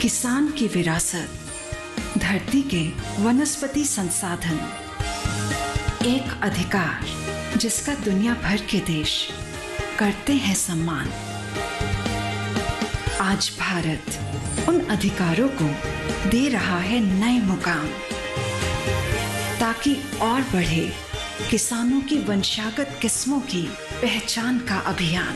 किसान की विरासत, धरती के वनस्पति संसाधन, एक अधिकार जिसका दुनिया भर के देश करते हैं सम्मान। आज भारत उन अधिकारों को दे रहा है नए मुकाम, ताकि और बढ़े किसानों की वंशागत किस्मों की पहचान का अभियान।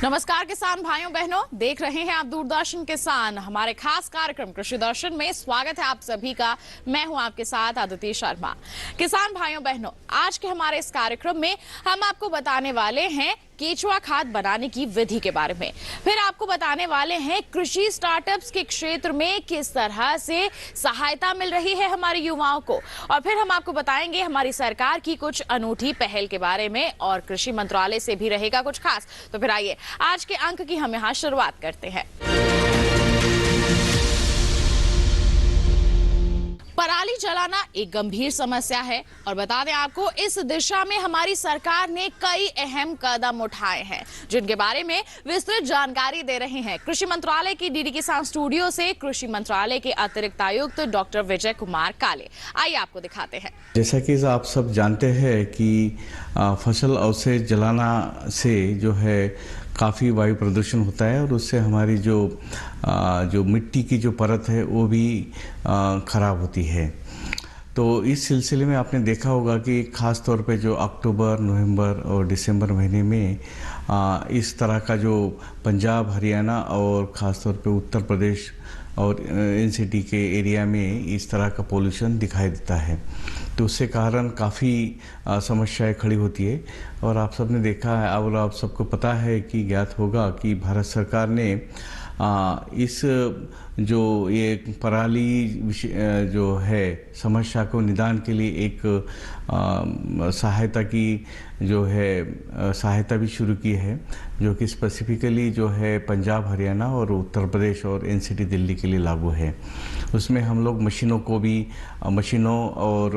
नमस्कार किसान भाइयों बहनों, देख रहे हैं आप दूरदर्शन किसान। हमारे खास कार्यक्रम कृषि दर्शन में स्वागत है आप सभी का। मैं हूं आपके साथ आदिति शर्मा। किसान भाइयों बहनों, आज के हमारे इस कार्यक्रम में हम आपको बताने वाले हैं केचुआ खाद बनाने की विधि के बारे में। फिर आपको बताने वाले हैं कृषि स्टार्टअप्स के क्षेत्र में किस तरह से सहायता मिल रही है हमारे युवाओं को, और फिर हम आपको बताएंगे हमारी सरकार की कुछ अनूठी पहल के बारे में, और कृषि मंत्रालय से भी रहेगा कुछ खास। तो फिर आइए आज के अंक की हम यहाँ शुरुआत करते हैं। पराली जलाना एक गंभीर समस्या है, और बता दें आपको इस दिशा में हमारी सरकार ने कई अहम कदम उठाए हैं, जिनके बारे में विस्तृत जानकारी दे रहे हैं कृषि मंत्रालय की डीडी किसान स्टूडियो से कृषि मंत्रालय के अतिरिक्त आयुक्त डॉक्टर विजय कुमार काले। आइए आपको दिखाते हैं। जैसा कि आप सब जानते हैं कि फसल अवशेष जलाना से जो है काफ़ी वायु प्रदूषण होता है, और उससे हमारी जो मिट्टी की जो परत है वो भी ख़राब होती है। तो इस सिलसिले में आपने देखा होगा कि ख़ास तौर पे जो अक्टूबर, नवंबर और दिसंबर महीने में इस तरह का जो पंजाब, हरियाणा और ख़ास तौर पे उत्तर प्रदेश और एनसीटी के एरिया में इस तरह का पोल्यूशन दिखाई देता है। तो उससे कारण काफ़ी समस्याएं खड़ी होती है। और आप सब ने देखा है और आप सबको पता है कि ज्ञात होगा कि भारत सरकार ने इस जो ये पराली जो है समस्या को निदान के लिए एक सहायता की जो है सहायता भी शुरू की है, जो कि स्पेसिफिकली जो है पंजाब, हरियाणा और उत्तर प्रदेश और एनसीटी दिल्ली के लिए लागू है। उसमें हम लोग मशीनों और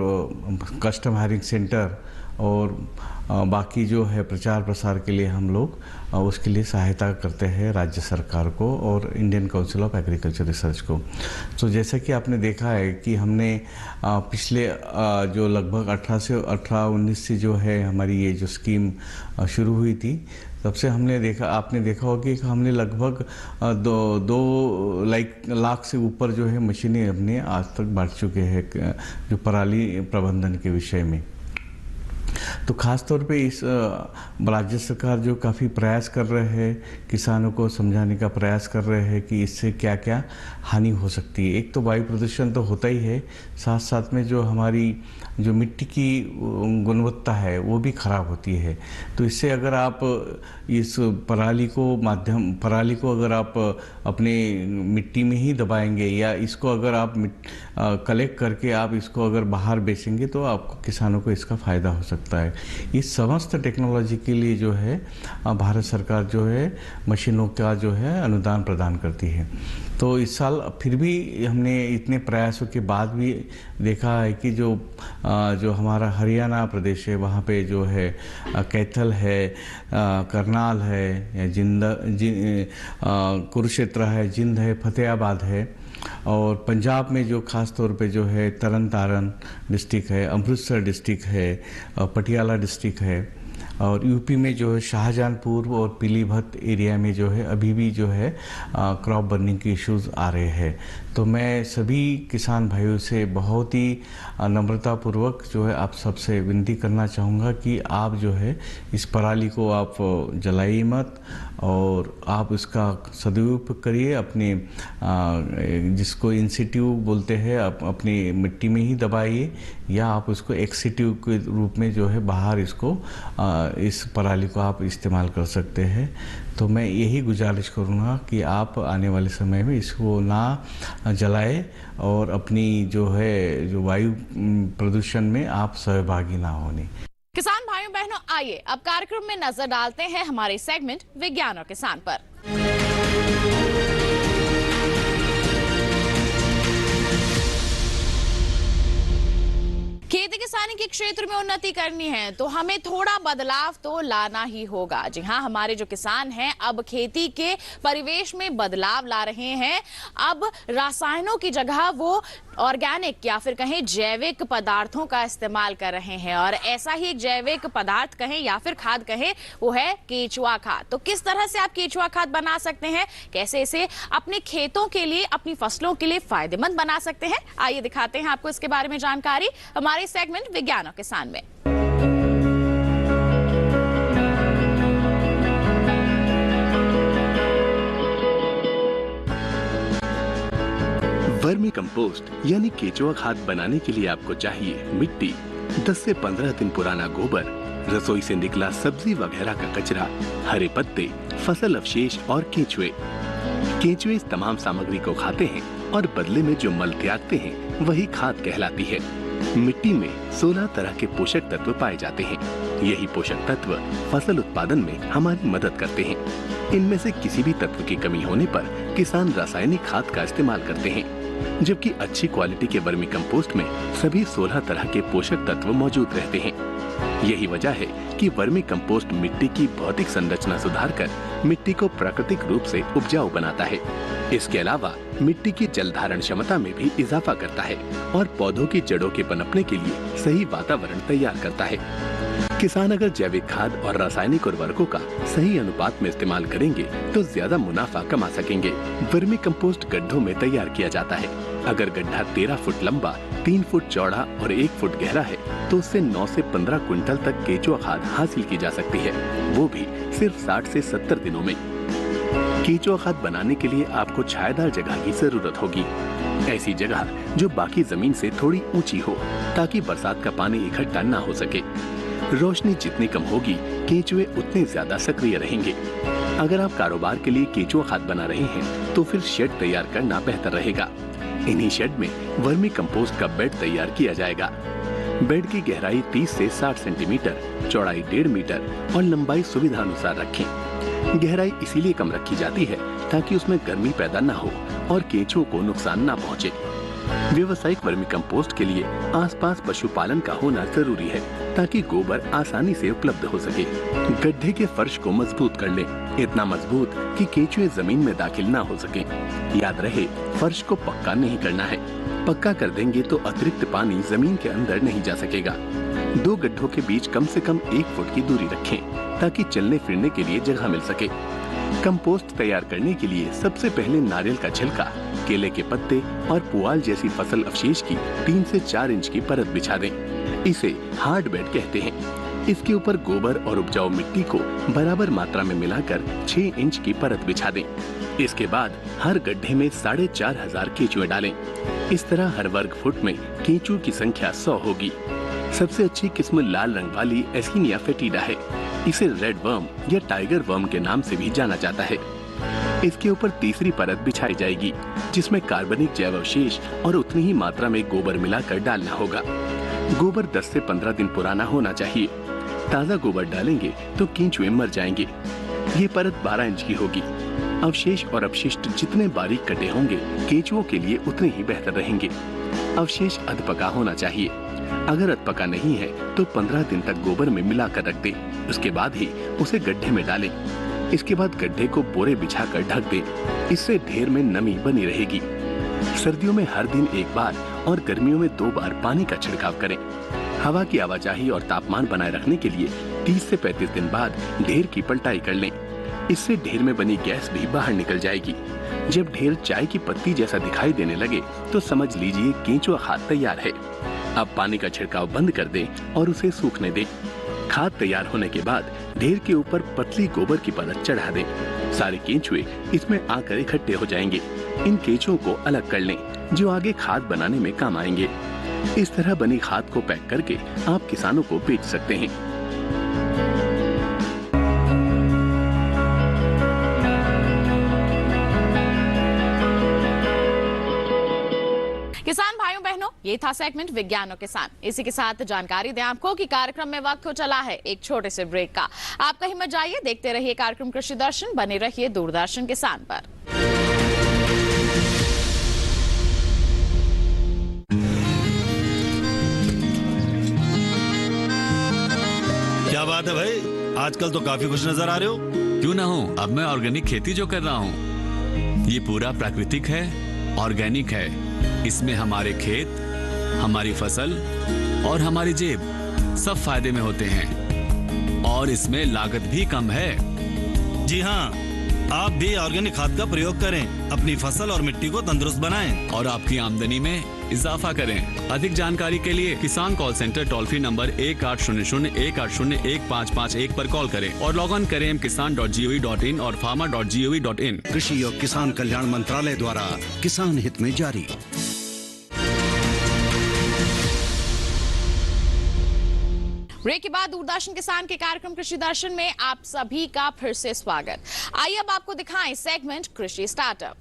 कस्टम हायरिंग सेंटर और बाकी जो है प्रचार प्रसार के लिए हम लोग उसके लिए सहायता करते हैं राज्य सरकार को और Indian council of agriculture research को। तो जैसा कि आपने देखा है कि हमने पिछले जो लगभग 18-19 से जो है हमारी ये जो स्कीम शुरू हुई थी, तब से आपने देखा होगा कि हमने लगभग 2 लाख से ऊपर जो है मशीनें हमने आज तक बांट चुके हैं जो पराली प्रबंधन के विषय में। तो ख़ास तौर पे इस राज्य सरकार जो काफ़ी प्रयास कर रहे हैं, किसानों को समझाने का प्रयास कर रहे हैं कि इससे क्या क्या हानि हो सकती है। एक तो वायु प्रदूषण तो होता ही है, साथ साथ में जो हमारी जो मिट्टी की गुणवत्ता है वो भी ख़राब होती है। तो इससे अगर आप इस पराली को अगर आप अपने मिट्टी में ही दबाएंगे या इसको अगर आप कलेक्ट करके आप इसको अगर बाहर बेचेंगे तो आपको किसानों को इसका फ़ायदा हो सकता है। इस समस्त टेक्नोलॉजी के लिए जो है भारत सरकार जो है मशीनों का जो है अनुदान प्रदान करती है। तो इस साल फिर भी हमने इतने प्रयासों के बाद भी देखा है कि जो हमारा हरियाणा प्रदेश है वहाँ पे जो है कैथल है, करनाल है, कुरुक्षेत्र है, जिंद है, फतेहाबाद है, और पंजाब में जो ख़ास तौर पे जो है तरन तारण डिस्ट्रिक्ट है, अमृतसर डिस्ट्रिक्ट है, पटियाला डिस्ट्रिक्ट है, और यूपी में जो है शाहजहांपुर और पीलीभीत एरिया में जो है अभी भी जो है क्रॉप बर्निंग के इश्यूज आ रहे हैं। तो मैं सभी किसान भाइयों से बहुत ही नम्रतापूर्वक जो है आप सबसे विनती करना चाहूँगा कि आप जो है इस पराली को आप जलाइए मत, और आप इसका सदुपयोग करिए। अपने जिसको इंसिट्यू बोलते हैं आप अपनी मिट्टी में ही दबाइए, या आप उसको एक्सिट्यू के रूप में जो है बाहर इस पराली को आप इस्तेमाल कर सकते हैं। तो मैं यही गुजारिश करूँगा कि आप आने वाले समय में इसको ना जलाए और अपनी जो वायु प्रदूषण में आप सहभागी ना होने। किसान भाइयों बहनों, आइए अब कार्यक्रम में नजर डालते हैं हमारे सेगमेंट विज्ञान और किसान पर। खेती किसानी के क्षेत्र में उन्नति करनी है तो हमें थोड़ा बदलाव तो लाना ही होगा। जी हाँ, हमारे जो किसान हैं अब खेती के परिवेश में बदलाव ला रहे हैं। अब रासायनों की जगह वो ऑर्गेनिक या फिर कहें जैविक पदार्थों का इस्तेमाल कर रहे हैं, और ऐसा ही एक जैविक पदार्थ कहें या फिर खाद कहें वो है केचुआ खाद। तो किस तरह से आप केचुआ खाद बना सकते हैं, कैसे इसे अपने खेतों के लिए, अपनी फसलों के लिए फायदेमंद बना सकते हैं, आइए दिखाते हैं आपको इसके बारे में जानकारी हमारे सेगमेंट विज्ञान और किसान में। वर्मी कंपोस्ट यानी केचुआ खाद बनाने के लिए आपको चाहिए मिट्टी, 10 से 15 दिन पुराना गोबर, रसोई से निकला सब्जी वगैरह का कचरा, हरे पत्ते, फसल अवशेष और केंचुए। केंचुए इस तमाम सामग्री को खाते हैं और बदले में जो मल त्यागते हैं वही खाद कहलाती है। मिट्टी में 16 तरह के पोषक तत्व पाए जाते हैं। यही पोषक तत्व फसल उत्पादन में हमारी मदद करते हैं। इनमें से किसी भी तत्व की कमी होने पर किसान रासायनिक खाद का इस्तेमाल करते हैं, जबकि अच्छी क्वालिटी के वर्मी कंपोस्ट में सभी 16 तरह के पोषक तत्व मौजूद रहते हैं। यही वजह है कि वर्मी कंपोस्ट मिट्टी की भौतिक संरचना सुधारकर मिट्टी को प्राकृतिक रूप से उपजाऊ बनाता है। इसके अलावा मिट्टी की जल धारण क्षमता में भी इजाफा करता है और पौधों की जड़ों के पनपने के लिए सही वातावरण तैयार करता है। किसान अगर जैविक खाद और रासायनिक उर्वरकों का सही अनुपात में इस्तेमाल करेंगे तो ज्यादा मुनाफा कमा सकेंगे। वर्मी कंपोस्ट गड्ढों में तैयार किया जाता है। अगर गड्ढा 13 फुट लंबा, 3 फुट चौड़ा और 1 फुट गहरा है तो उससे 9 से 15 क्विंटल तक केचुआ खाद हासिल की जा सकती है, वो भी सिर्फ 60 से 70 दिनों में। केचुआ खाद बनाने के लिए आपको छायादार जगह की जरूरत होगी। ऐसी जगह जो बाकी जमीन से थोड़ी ऊंची हो, ताकि बरसात का पानी इकट्ठा न हो सके। रोशनी जितनी कम होगी, केंचुए उतने ज्यादा सक्रिय रहेंगे। अगर आप कारोबार के लिए केंचुआ खाद बना रहे हैं तो फिर शेड तैयार करना बेहतर रहेगा। इन्हीं शेड में वर्मी कंपोस्ट का बेड तैयार किया जाएगा। बेड की गहराई 30 से 60 सेंटीमीटर, चौड़ाई 1.5 मीटर और लंबाई सुविधा अनुसार रखें। गहराई इसीलिए कम रखी जाती है ताकि उसमें गर्मी पैदा न हो और केंचुओं को नुकसान न पहुंचे। व्यावसायिक वर्मी कंपोस्ट के लिए आसपास पशुपालन का होना जरूरी है ताकि गोबर आसानी से उपलब्ध हो सके। गड्ढे के फर्श को मजबूत कर लें, इतना मजबूत कि केंचुए जमीन में दाखिल ना हो सके। याद रहे, फर्श को पक्का नहीं करना है। पक्का कर देंगे तो अतिरिक्त पानी जमीन के अंदर नहीं जा सकेगा। 2 गड्ढों के बीच कम से कम 1 फुट की दूरी रखें ताकि चलने फिरने के लिए जगह मिल सके। कंपोस्ट तैयार करने के लिए सबसे पहले नारियल का छिलका, केले के पत्ते और पुआल जैसी फसल अवशेष की 3 से 4 इंच की परत बिछा दें। इसे हार्ड बेड कहते हैं। इसके ऊपर गोबर और उपजाऊ मिट्टी को बराबर मात्रा में मिलाकर 6 इंच की परत बिछा दें। इसके बाद हर गड्ढे में 4,500 केंचुए डालें। इस तरह हर वर्ग फुट में केंचुओं की संख्या 100 होगी। सबसे अच्छी किस्म लाल रंग वाली एस्किनिया फेटिडा है। इसे रेड वर्म या टाइगर वर्म के नाम से भी जाना जाता है। इसके ऊपर तीसरी परत बिछाई जाएगी जिसमें कार्बनिक जैव अवशेष और उतनी ही मात्रा में गोबर मिलाकर डालना होगा। गोबर 10 से 15 दिन पुराना होना चाहिए। ताज़ा गोबर डालेंगे तो केंचुए मर जाएंगे। ये परत 12 इंच की होगी। अवशेष और अपशिष्ट जितने बारीक कटे होंगे केंचुओं के लिए उतने ही बेहतर रहेंगे। अवशेष अधपका होना चाहिए। अगर अधपका नहीं है तो 15 दिन तक गोबर में मिलाकर रख दें। उसके बाद ही उसे गड्ढे में डालें। इसके बाद गड्ढे को बोरे बिछाकर ढक दें। इससे ढेर में नमी बनी रहेगी। सर्दियों में हर दिन 1 बार और गर्मियों में 2 बार पानी का छिड़काव करें। हवा की आवाजाही और तापमान बनाए रखने के लिए 30 से 35 दिन बाद ढेर की पलटाई कर लें। इससे ढेर में बनी गैस भी बाहर निकल जाएगी। जब ढेर चाय की पत्ती जैसा दिखाई देने लगे तो समझ लीजिए केंचुआ खाद तैयार है। अब पानी का छिड़काव बंद कर दें और उसे सूखने दें। खाद तैयार होने के बाद ढेर के ऊपर पतली गोबर की परत चढ़ा दें। सारे केंचुए इसमें आकर इकट्ठे हो जाएंगे। इन केंचुओं को अलग कर लें जो आगे खाद बनाने में काम आएंगे। इस तरह बनी खाद को पैक करके आप किसानों को बेच सकते हैं। किसान भाइयों बहनों, ये था सेगमेंट विज्ञान और किसान। इसी के साथ जानकारी दें आपको कि कार्यक्रम में वक्त हो चला है एक छोटे से ब्रेक का। आप कहीं मत जाइए, देखते रहिए कार्यक्रम कृषि दर्शन, बने रहिए दूरदर्शन किसान पर। क्या बात है भाई, आजकल तो काफी खुश नजर आ रहे हो। क्यों ना हूँ, अब मैं ऑर्गेनिक खेती जो कर रहा हूँ ये पूरा प्राकृतिक है, ऑर्गेनिक है। इसमें हमारे खेत, हमारी फसल और हमारी जेब सब फायदे में होते हैं और इसमें लागत भी कम है। जी हाँ, आप भी ऑर्गेनिक खाद का प्रयोग करें, अपनी फसल और मिट्टी को तंदुरुस्त बनाएं और आपकी आमदनी में इजाफा करें। अधिक जानकारी के लिए किसान call centre toll free number 1800-180-1551 पर कॉल करें और लॉग ऑन करें kisan.gov.in और farmer.gov.in। कृषि और किसान कल्याण मंत्रालय द्वारा किसान हित में जारी। ब्रेक के बाद दूरदर्शन किसान के कार्यक्रम कृषि दर्शन में आप सभी का फिर से स्वागत। आइए अब आपको दिखाएं सेगमेंट कृषि स्टार्टअप।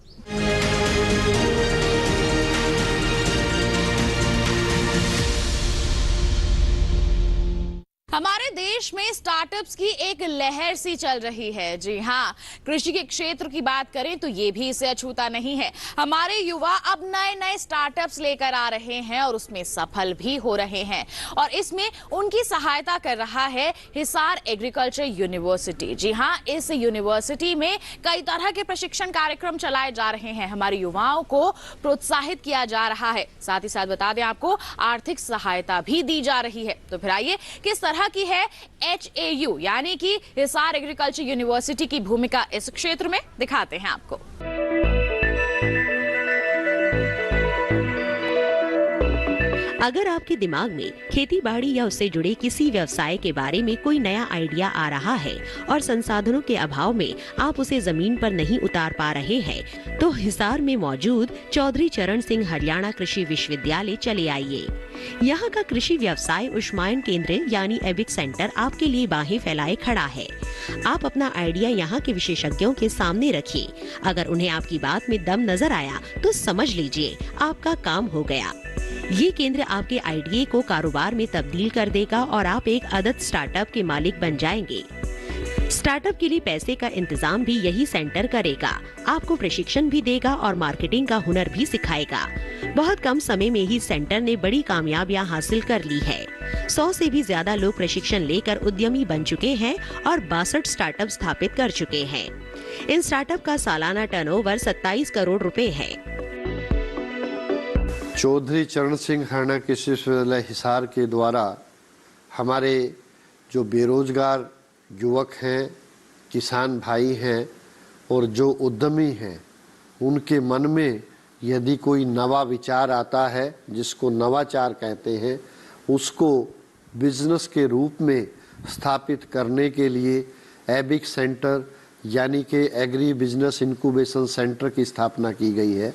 हमारे देश में स्टार्टअप्स की एक लहर सी चल रही है। जी हाँ, कृषि के क्षेत्र की बात करें तो ये भी इसे अछूता नहीं है। हमारे युवा अब नए नए स्टार्टअप्स लेकर आ रहे हैं और उसमें सफल भी हो रहे हैं और इसमें उनकी सहायता कर रहा है हिसार एग्रीकल्चर यूनिवर्सिटी। जी हाँ, इस यूनिवर्सिटी में कई तरह के प्रशिक्षण कार्यक्रम चलाए जा रहे हैं। हमारे युवाओं को प्रोत्साहित किया जा रहा है, साथ ही साथ बता दें आपको आर्थिक सहायता भी दी जा रही है। तो फिर आइए किस तरह की है HAU यानी कि हिसार एग्रीकल्चर यूनिवर्सिटी की भूमिका इस क्षेत्र में, दिखाते हैं आपको। अगर आपके दिमाग में खेती बाड़ी या उससे जुड़े किसी व्यवसाय के बारे में कोई नया आइडिया आ रहा है और संसाधनों के अभाव में आप उसे जमीन पर नहीं उतार पा रहे हैं, तो हिसार में मौजूद चौधरी चरण सिंह हरियाणा कृषि विश्वविद्यालय चले आइए। यहाँ का कृषि व्यवसाय उष्मायन केंद्र यानी एबिक सेंटर आपके लिए बाहें फैलाए खड़ा है। आप अपना आइडिया यहाँ के विशेषज्ञों के सामने रखिए। अगर उन्हें आपकी बात में दम नजर आया तो समझ लीजिए आपका काम हो गया। ये केंद्र आपके आइडिया को कारोबार में तब्दील कर देगा और आप एक आदत स्टार्टअप के मालिक बन जाएंगे। स्टार्टअप के लिए पैसे का इंतजाम भी यही सेंटर करेगा। आपको प्रशिक्षण भी देगा और मार्केटिंग का हुनर भी सिखाएगा। बहुत कम समय में ही सेंटर ने बड़ी कामयाबियां हासिल कर ली है। 100 से भी ज्यादा लोग प्रशिक्षण लेकर उद्यमी बन चुके हैं और 62 स्टार्टअप स्थापित कर चुके हैं। इन स्टार्टअप का सालाना टर्नओवर 27 करोड़ रुपए है। चौधरी चरण सिंह हरियाणा कृषि विश्वविद्यालय हिसार के द्वारा हमारे जो बेरोजगार युवक हैं, किसान भाई हैं और जो उद्यमी हैं, उनके मन में यदि कोई नवा विचार आता है, जिसको नवाचार कहते हैं, उसको बिजनेस के रूप में स्थापित करने के लिए एबिक सेंटर यानी कि एग्री बिजनेस इंक्यूबेशन सेंटर की स्थापना की गई है।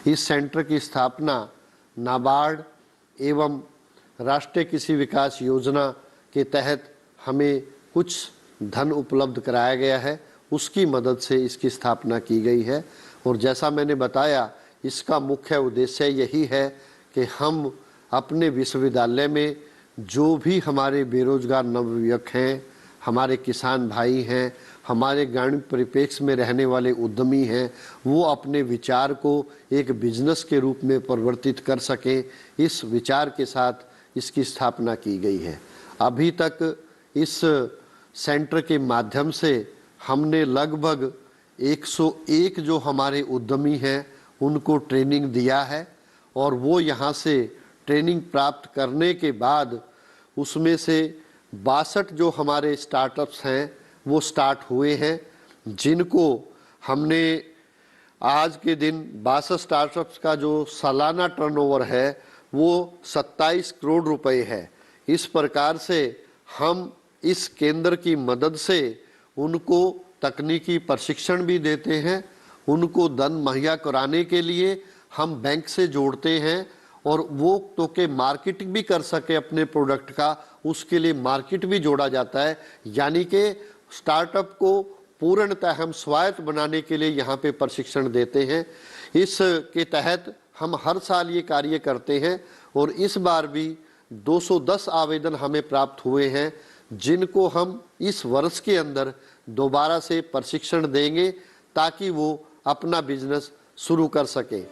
इस सेंटर की स्थापना नाबार्ड एवं राष्ट्रीय कृषि विकास योजना के तहत हमें कुछ धन उपलब्ध कराया गया है, उसकी मदद से इसकी स्थापना की गई है। और जैसा मैंने बताया, इसका मुख्य उद्देश्य यही है कि हम अपने विश्वविद्यालय में जो भी हमारे बेरोजगार नवयुवक हैं, हमारे किसान भाई हैं, हमारे ग्रामीण परिप्रेक्ष्य में रहने वाले उद्यमी हैं, वो अपने विचार को एक बिजनेस के रूप में परिवर्तित कर सकें। इस विचार के साथ इसकी स्थापना की गई है। अभी तक इस सेंटर के माध्यम से हमने लगभग 101 जो हमारे उद्यमी हैं उनको ट्रेनिंग दिया है और वो यहाँ से ट्रेनिंग प्राप्त करने के बाद उसमें से 62 जो हमारे स्टार्टअप्स हैं वो स्टार्ट हुए हैं, जिनको हमने आज के दिन 62 स्टार्टअप्स का जो सालाना टर्नओवर है वो 27 करोड़ रुपए है। इस प्रकार से हम इस केंद्र की मदद से उनको तकनीकी प्रशिक्षण भी देते हैं, उनको धन मुहैया कराने के लिए हम बैंक से जोड़ते हैं और वो तो के मार्केटिंग भी कर सके अपने प्रोडक्ट का, उसके लिए मार्केट भी जोड़ा जाता है। यानी कि स्टार्टअप को पूर्णतः हम स्वायत्त बनाने के लिए यहाँ पे प्रशिक्षण देते हैं। इसके तहत हम हर साल ये कार्य करते हैं और इस बार भी 210 आवेदन हमें प्राप्त हुए हैं, जिनको हम इस वर्ष के अंदर दोबारा से प्रशिक्षण देंगे ताकि वो अपना बिजनेस शुरू कर सकें।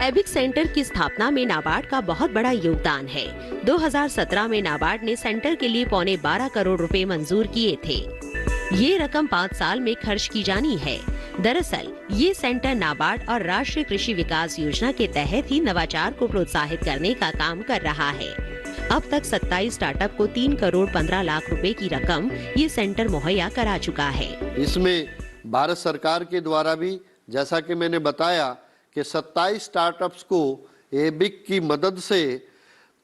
एबिक सेंटर की स्थापना में नाबार्ड का बहुत बड़ा योगदान है। 2017 में नाबार्ड ने सेंटर के लिए 12.25 करोड़ रुपए मंजूर किए थे। ये रकम 5 साल में खर्च की जानी है। दरअसल ये सेंटर नाबार्ड और राष्ट्रीय कृषि विकास योजना के तहत ही नवाचार को प्रोत्साहित करने का काम कर रहा है। अब तक 27 स्टार्टअप को 3 करोड़ 15 लाख रुपए की रकम ये सेंटर मुहैया करा चुका है। इसमें भारत सरकार के द्वारा भी, जैसा कि मैंने बताया, कि 27 स्टार्टअप्स को एबिक की मदद से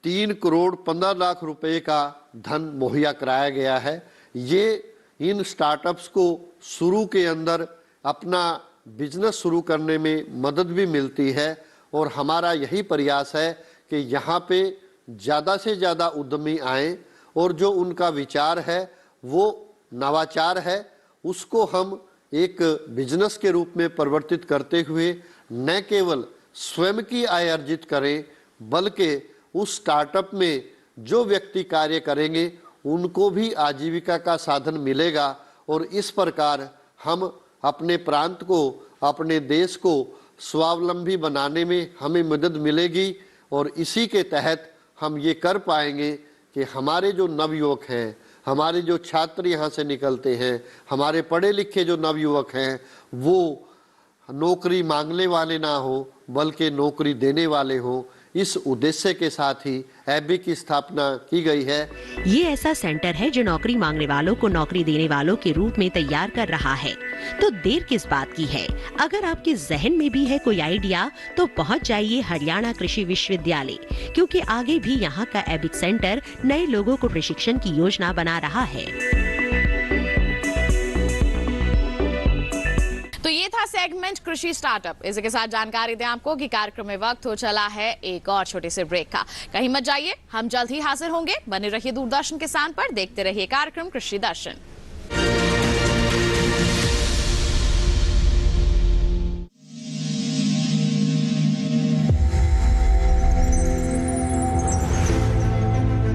3 करोड़ 15 लाख रुपए का धन मुहैया कराया गया है। ये इन स्टार्टअप्स को शुरू के अंदर अपना बिजनेस शुरू करने में मदद भी मिलती है और हमारा यही प्रयास है कि यहाँ पे ज़्यादा से ज़्यादा उद्यमी आएं और जो उनका विचार है वो नवाचार है, उसको हम एक बिजनेस के रूप में परिवर्तित करते हुए न केवल स्वयं की आय अर्जित करें, बल्कि उस स्टार्टअप में जो व्यक्ति कार्य करेंगे उनको भी आजीविका का साधन मिलेगा और इस प्रकार हम अपने प्रांत को, अपने देश को स्वावलंबी बनाने में हमें मदद मिलेगी और इसी के तहत हम ये कर पाएंगे कि हमारे जो नवयुवक हैं, हमारे जो छात्र यहाँ से निकलते हैं, हमारे पढ़े लिखे जो नवयुवक हैं, वो नौकरी मांगने वाले ना हो बल्कि नौकरी देने वाले हों। इस उद्देश्य के साथ ही एबिक की स्थापना की गई है। ये ऐसा सेंटर है जो नौकरी मांगने वालों को नौकरी देने वालों के रूप में तैयार कर रहा है। तो देर किस बात की है? अगर आपके जहन में भी है कोई आइडिया तो पहुंच जाइए हरियाणा कृषि विश्वविद्यालय, क्योंकि आगे भी यहाँ का एबिक सेंटर नए लोगों को प्रशिक्षण की योजना बना रहा है। तो ये था सेगमेंट कृषि स्टार्टअप। इसी के साथ जानकारी दें आपको कि कार्यक्रम में वक्त हो चला है एक और छोटे से ब्रेक का। कहीं मत जाइए, हम जल्द ही हाजिर होंगे। बने रहिए दूरदर्शन किसान पर, देखते रहिए कार्यक्रम कृषि दर्शन।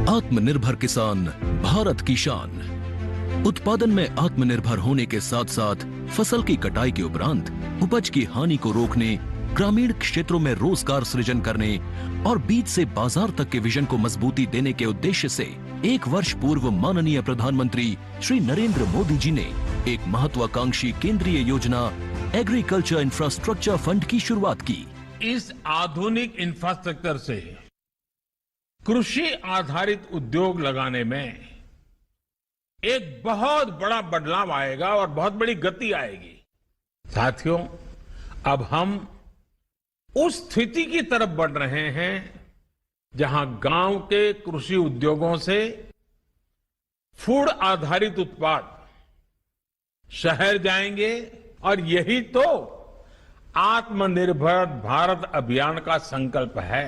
आत्मनिर्भर किसान भारत की शान। उत्पादन में आत्मनिर्भर होने के साथ साथ फसल की कटाई के उपरांत उपज की हानि को रोकने, ग्रामीण क्षेत्रों में रोजगार सृजन करने और बीज से बाजार तक के विजन को मजबूती देने के उद्देश्य से 1 वर्ष पूर्व माननीय प्रधानमंत्री श्री नरेंद्र मोदी जी ने एक महत्वाकांक्षी केंद्रीय योजना एग्रीकल्चर इंफ्रास्ट्रक्चर फंड की शुरुआत की। इस आधुनिक इंफ्रास्ट्रक्चर से कृषि आधारित उद्योग लगाने में एक बहुत बड़ा बदलाव आएगा और बहुत बड़ी गति आएगी। साथियों, अब हम उस स्थिति की तरफ बढ़ रहे हैं जहां गांव के कृषि उद्योगों से फूड आधारित उत्पाद शहर जाएंगे और यही तो आत्मनिर्भर भारत अभियान का संकल्प है।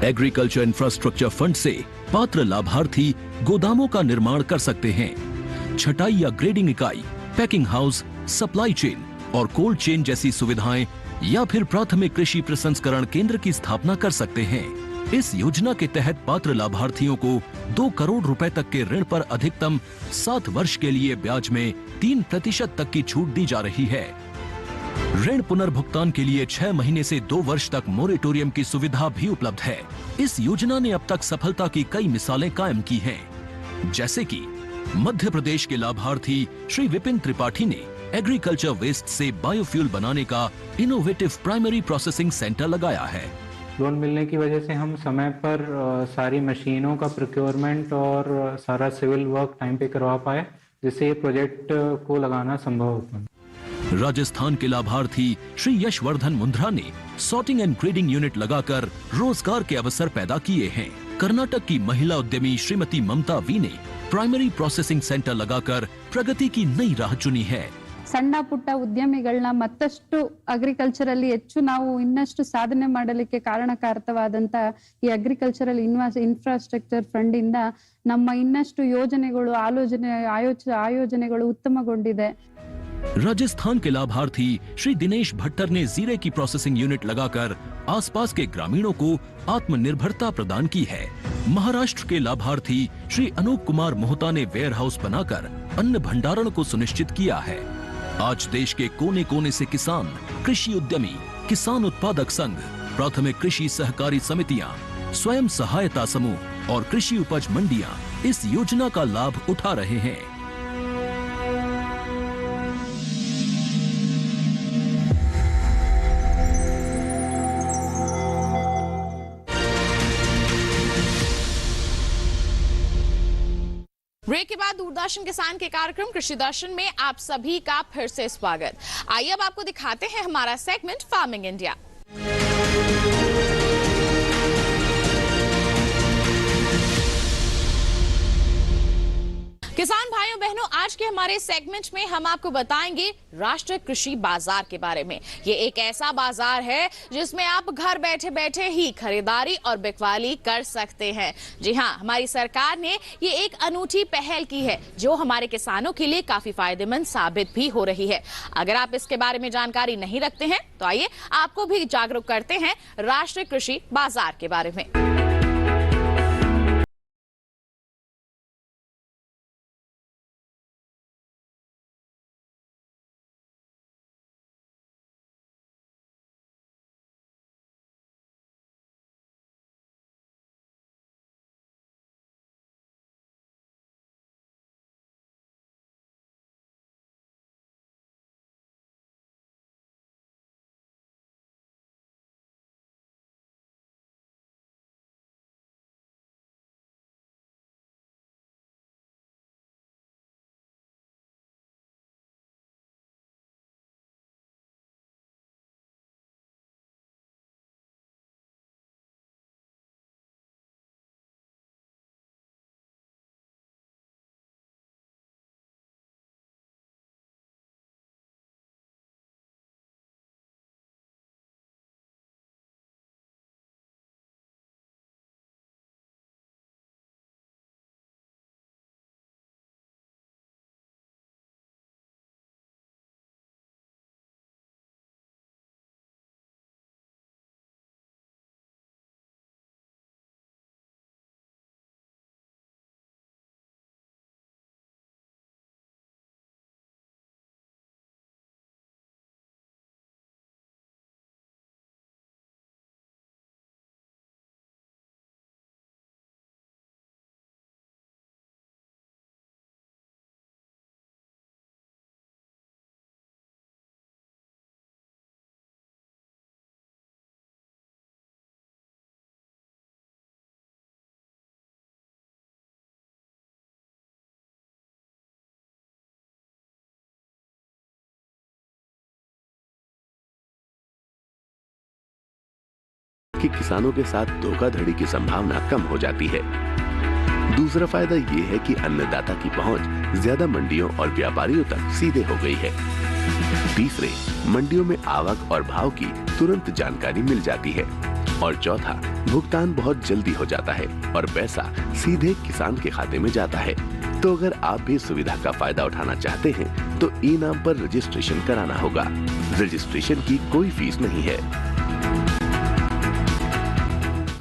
एग्रीकल्चर इंफ्रास्ट्रक्चर फंड से पात्र लाभार्थी गोदामों का निर्माण कर सकते हैं। छटाई या ग्रेडिंग इकाई, पैकिंग हाउस, सप्लाई चेन और कोल्ड चेन जैसी सुविधाएं या फिर प्राथमिक कृषि प्रसंस्करण केंद्र की स्थापना कर सकते हैं। इस योजना के तहत पात्र लाभार्थियों को 2 करोड़ रुपए तक के ऋण पर अधिकतम 7 वर्ष के लिए ब्याज में 3% तक की छूट दी जा रही है। ऋण पुनर्भुगतान के लिए 6 महीने से 2 वर्ष तक मोरेटोरियम की सुविधा भी उपलब्ध है। इस योजना ने अब तक सफलता की कई मिसालें कायम की हैं, जैसे कि मध्य प्रदेश के लाभार्थी श्री विपिन त्रिपाठी ने एग्रीकल्चर वेस्ट से बायोफ्यूल बनाने का इनोवेटिव प्राइमरी प्रोसेसिंग सेंटर लगाया है। लोन मिलने की वजह से हम समय पर सारी मशीनों का प्रोक्योरमेंट और सारा सिविल वर्क टाइम पे करवा पाए, जिससे ये प्रोजेक्ट को लगाना संभव हो पाए। राजस्थान के लाभार्थी श्री यशवर्धन मुंद्रा ने सॉर्टिंग एंड ग्रेडिंग यूनिट लगाकर रोजगार के अवसर पैदा किए हैं। कर्नाटक की महिला उद्यमी श्रीमती ममता वी ने प्राइमरी प्रोसेसिंग सेंटर लगाकर प्रगति की नई राह चुनी है। ಸಣ್ಣ ಪುಟ್ಟ ಉದ್ಯಮಿಗಳನ್ನ ಮತ್ತಷ್ಟು ಅಗ್ರಿಕಲ್ಚರ್ ಅಲ್ಲಿ ಹೆಚ್ಚು ನಾವು ಇನ್ನಷ್ಟು ಸಾಧನೆ ಮಾಡಲಿಕ್ಕೆ ಕಾರಣಕಾರಕವಾದಂತ ಈ ಅಗ್ರಿಕಲ್ಚರಲ್ ಇನ್ಫ್ರಾಸ್ಟ್ರಕ್ಚರ್ ಫಂಡ್ ಇಂದ ನಮ್ಮ ಇನ್ನಷ್ಟು ಯೋಜನೆಗಳು ಆಯೋಜನೆಗಳು ಉತ್ತಮಗೊಂಡಿದೆ। राजस्थान के लाभार्थी श्री दिनेश भट्टर ने जीरे की प्रोसेसिंग यूनिट लगाकर आसपास के ग्रामीणों को आत्मनिर्भरता प्रदान की है। महाराष्ट्र के लाभार्थी श्री अनूप कुमार मोहता ने वेयर हाउस बनाकर अन्न भंडारण को सुनिश्चित किया है। आज देश के कोने कोने से किसान, कृषि उद्यमी, किसान उत्पादक संघ, प्राथमिक कृषि सहकारी समितियां, स्वयं सहायता समूह और कृषि उपज मंडियां इस योजना का लाभ उठा रहे हैं। ब्रेक के बाद दूरदर्शन किसान के कार्यक्रम कृषि दर्शन में आप सभी का फिर से स्वागत। आइए अब आपको दिखाते हैं हमारा सेगमेंट फार्मिंग इंडिया। किसान भाइयों बहनों, आज के हमारे सेगमेंट में हम आपको बताएंगे राष्ट्रीय कृषि बाजार के बारे में। ये एक ऐसा बाजार है जिसमें आप घर बैठे बैठे ही खरीदारी और बिकवाली कर सकते हैं। जी हाँ, हमारी सरकार ने ये एक अनूठी पहल की है जो हमारे किसानों के लिए काफी फायदेमंद साबित भी हो रही है। अगर आप इसके बारे में जानकारी नहीं रखते हैं तो आइए आपको भी जागरूक करते हैं राष्ट्रीय कृषि बाजार के बारे में। कि किसानों के साथ धोखाधड़ी की संभावना कम हो जाती है। दूसरा फायदा ये है कि अन्नदाता की पहुंच ज्यादा मंडियों और व्यापारियों तक सीधे हो गई है। तीसरे, मंडियों में आवक और भाव की तुरंत जानकारी मिल जाती है। और चौथा, भुगतान बहुत जल्दी हो जाता है और पैसा सीधे किसान के खाते में जाता है। तो अगर आप भी सुविधा का फायदा उठाना चाहते हैं तो ई नाम पर रजिस्ट्रेशन कराना होगा। रजिस्ट्रेशन की कोई फीस नहीं है।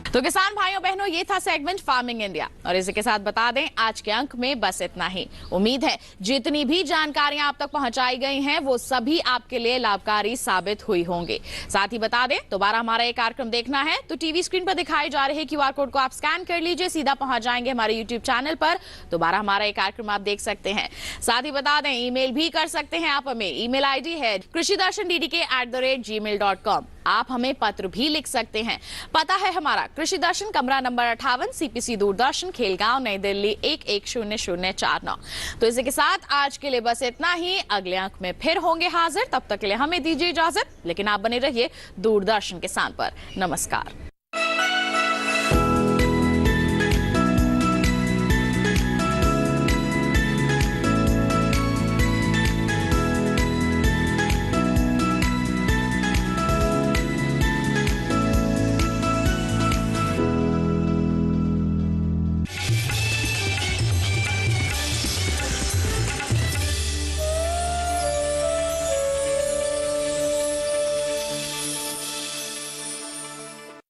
तो किसान भाइयों बहनों, ये था सेगमेंट फार्मिंग इंडिया और इसी के साथ बता दें आज के अंक में बस इतना ही। उम्मीद है जितनी भी जानकारियां आप तक पहुंचाई गई हैं वो सभी आपके लिए लाभकारी साबित हुई होंगी। साथ ही बता दें दोबारा हमारा ये कार्यक्रम देखना है तो टीवी स्क्रीन पर दिखाई जा रहे क्यूआर कोड को आप स्कैन कर लीजिए, सीधा पहुंच जाएंगे हमारे यूट्यूब चैनल पर। दोबारा हमारा ये कार्यक्रम आप देख सकते हैं। साथ ही बता दें ईमेल भी कर सकते हैं आप हमें। ईमेल आईडी है krishidarshandddk@gmail.com। आप हमें पत्र भी लिख सकते हैं। पता है हमारा कृषि दर्शन, कमरा नंबर 58, CPC दूरदर्शन, खेलगांव, नई दिल्ली 110049। तो इसी के साथ आज के लिए बस इतना ही। अगले अंक में फिर होंगे हाजिर, तब तक के लिए हमें दीजिए इजाजत। लेकिन आप बने रहिए दूरदर्शन किसान पर। नमस्कार।